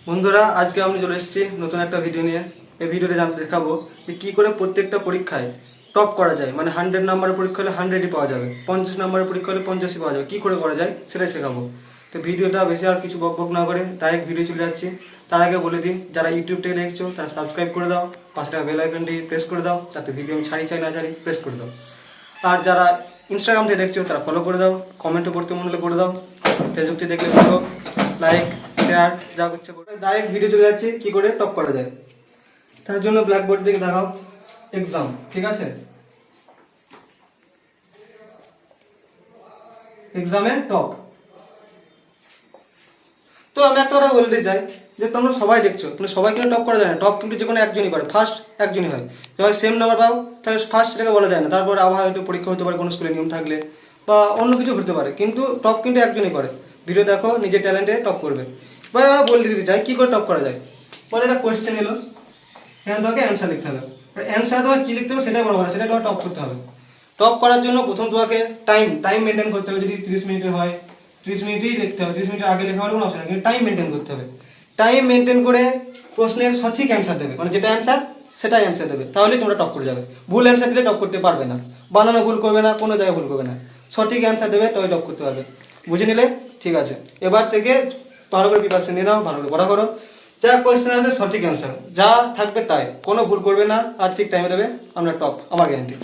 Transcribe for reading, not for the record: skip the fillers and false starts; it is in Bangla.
বন্ধুরা, আজকে আমি চলে এসেছি নতুন একটা ভিডিও নিয়ে। এই ভিডিওতে দেখাবো যে কী করে প্রত্যেকটা পরীক্ষায় টপ করা যায়। মানে 100 নম্বরের পরীক্ষা হলে 100ই পাওয়া যাবে, 50 নম্বরের পরীক্ষা হলে 50ই পাওয়া যাবে। কী করে করা যায় সেটাই শেখাবো। তো ভিডিওটা বেশি আর কিছু বক না করে ডাইরেক্ট ভিডিও চলে যাচ্ছি। তার আগে বলে দিই, যারা ইউটিউব থেকে দেখছো তারা সাবস্ক্রাইব করে দাও, পাশে থাকা বেল আইকনটি প্রেস করে দাও, যাতে ভিডিও আমি ছাড়ি চাই না ছাড়ি প্রেস করে দাও। আর যারা ইনস্টাগ্রাম থেকে দেখছো তারা ফলো করে দাও, কমেন্টও করতে মনে হলে করে দাও, ফেসবুক থেকে দেখলে ফলো, লাইক, শেয়ার যা করছে করে। ডাইরেক্ট ভিডিও চলে যাচ্ছে কী করে টপ করা যায়। তার জন্য ব্ল্যাকবোর্ড থেকে দেখাও এক্সাম, ঠিক আছে? এক্সামে টপ। তো আমি একটা কথা বলতে চাই যে তোমরা সবাই দেখছো, তোমরা সবাই কিন্তু টপ করা যায় না। টপ কিন্তু যে কোনো একজনই করে, ফার্স্ট একজনই হয়। সবাই সেম নাম্বার পাও তাহলে ফার্স্ট সেটাকে বলা যায় না। তারপর আবার হয়তো পরীক্ষা হতে পারে কোনো স্কুলে নিয়ম থাকলে, বা অন্য কিছু হতে পারে, কিন্তু টপ কিন্তু একজনই করে। ভিডিও দেখো, নিজের ট্যালেন্টে টপ করবে। এবার আমরা বলে দিতে চাই কী করে টপ করা যায়। পরে একটা কোয়েশ্চেন এলো, এখানে তোমাকে অ্যান্সার লিখতে হবে। অ্যান্সার তোমাকে কী লিখতে হবে সেটাই বড় কথা, সেটা তোমাকে টপ করতে হবে। টপ করার জন্য প্রথম তোমাকে টাইম মেনটেন করতে হবে। যদি 30 মিনিটের হয় 30 মিনিটই লিখতে হবে, 30 মিনিটের আগে লেখা হলে কোনো অসুবিধা নেই, কিন্তু টাইম মেনটেন করতে হবে। টাইম মেনটেন করে প্রশ্নের সঠিক অ্যান্সার দেবে, মানে যেটা অ্যান্সার সেটাই অ্যান্সার দেবে, তাহলে তোমরা টপ করে যাবে। ভুল অ্যান্সার দিলে টপ করতে পারবে না, বানানো ভুল করবে না, কোনো জায়গায় ভুল করবে না, সঠিক অ্যান্সার দেবে তবে টপ করতে পারবে। বুঝে নিলে? ঠিক আছে, এবার থেকে ভালো করে প্রিপারেশন নিয়ে নাও, ভালো করে পড়া করো। যা কোয়েশ্চেন আছে সঠিক অ্যান্সার যা থাকবে তাই, কোনো ভুল করবে না, আর ঠিক টাইমে দেবে, আমরা টপ, আমার গ্যারান্টি।